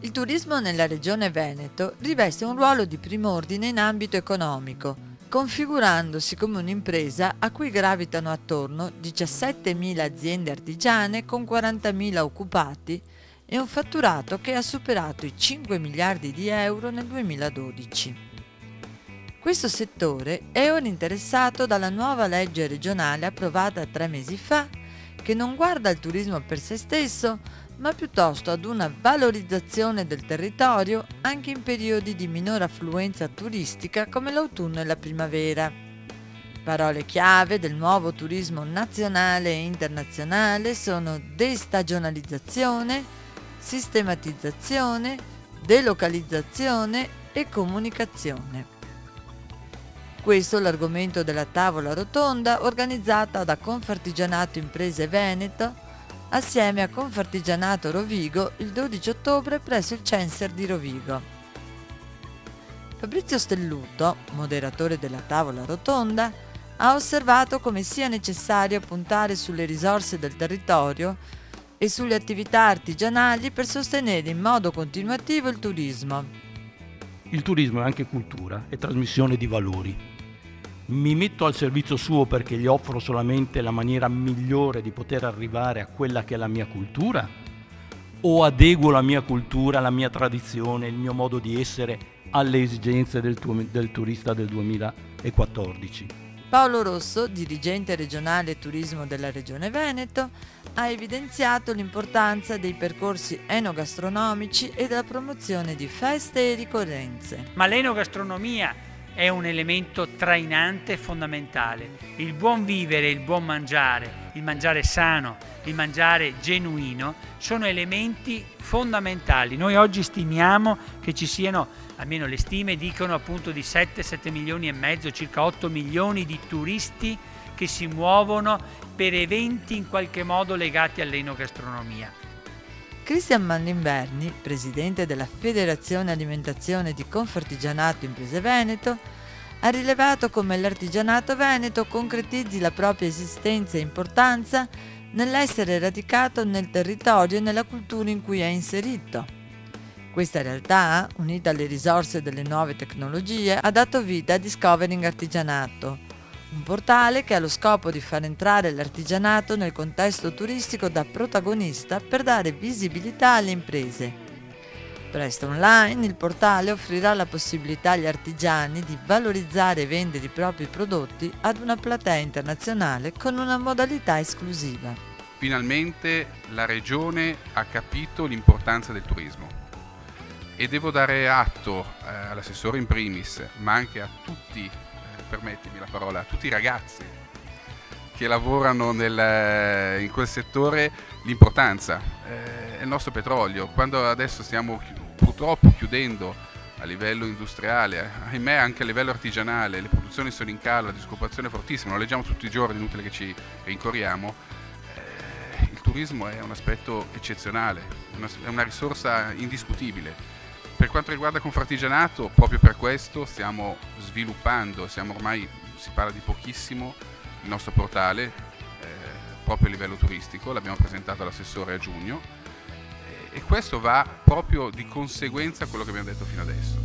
Il turismo nella regione Veneto riveste un ruolo di primo ordine in ambito economico, configurandosi come un'impresa a cui gravitano attorno 17.000 aziende artigiane con 40.000 occupati e un fatturato che ha superato i 5 miliardi di euro nel 2012. Questo settore è ora interessato dalla nuova legge regionale approvata 3 mesi fa, che non guarda al turismo per se stesso, ma piuttosto ad una valorizzazione del territorio anche in periodi di minore affluenza turistica come l'autunno e la primavera. Parole chiave del nuovo turismo nazionale e internazionale sono destagionalizzazione, sistematizzazione, delocalizzazione e comunicazione. Questo è l'argomento della tavola rotonda organizzata da Confartigianato Imprese Veneto assieme a Confartigianato Rovigo il 12 ottobre presso il Censer di Rovigo. Fabrizio Stelluto, moderatore della tavola rotonda, ha osservato come sia necessario puntare sulle risorse del territorio e sulle attività artigianali per sostenere in modo continuativo il turismo. Il turismo è anche cultura e trasmissione di valori. Mi metto al servizio suo perché gli offro solamente la maniera migliore di poter arrivare a quella che è la mia cultura? O adeguo la mia cultura, la mia tradizione, il mio modo di essere alle esigenze del turista del 2014? Paolo Rosso, dirigente regionale turismo della Regione Veneto, ha evidenziato l'importanza dei percorsi enogastronomici e della promozione di feste e ricorrenze. Ma l'enogastronomia è un elemento trainante e fondamentale. Il buon vivere, il buon mangiare, il mangiare sano, il mangiare genuino sono elementi fondamentali. Noi oggi stimiamo che ci siano, almeno le stime dicono appunto di 7 milioni e mezzo, circa 8 milioni di turisti che si muovono per eventi in qualche modo legati all'enogastronomia. Cristian Mandinverni, presidente della Federazione Alimentazione di Confartigianato Imprese Veneto, ha rilevato come l'artigianato veneto concretizzi la propria esistenza e importanza nell'essere radicato nel territorio e nella cultura in cui è inserito. Questa realtà, unita alle risorse delle nuove tecnologie, ha dato vita a Discovering Artigianato, un portale che ha lo scopo di far entrare l'artigianato nel contesto turistico da protagonista per dare visibilità alle imprese. Presto online il portale offrirà la possibilità agli artigiani di valorizzare e vendere i propri prodotti ad una platea internazionale con una modalità esclusiva. Finalmente la Regione ha capito l'importanza del turismo e devo dare atto all'assessore in primis, ma anche a tutti, permettimi la parola, a tutti i ragazzi che lavorano in quel settore, l'importanza. È il nostro petrolio. Quando adesso stiamo purtroppo chiudendo a livello industriale, ahimè anche a livello artigianale, le produzioni sono in calo, la disoccupazione è fortissima, lo leggiamo tutti i giorni, è inutile che ci rincorriamo. Il turismo è un aspetto eccezionale, è una risorsa indiscutibile. Per quanto riguarda Confartigianato, proprio per questo stiamo sviluppando, ormai si parla di pochissimo, il nostro portale proprio a livello turistico, l'abbiamo presentato all'assessore a giugno e questo va proprio di conseguenza a quello che abbiamo detto fino adesso.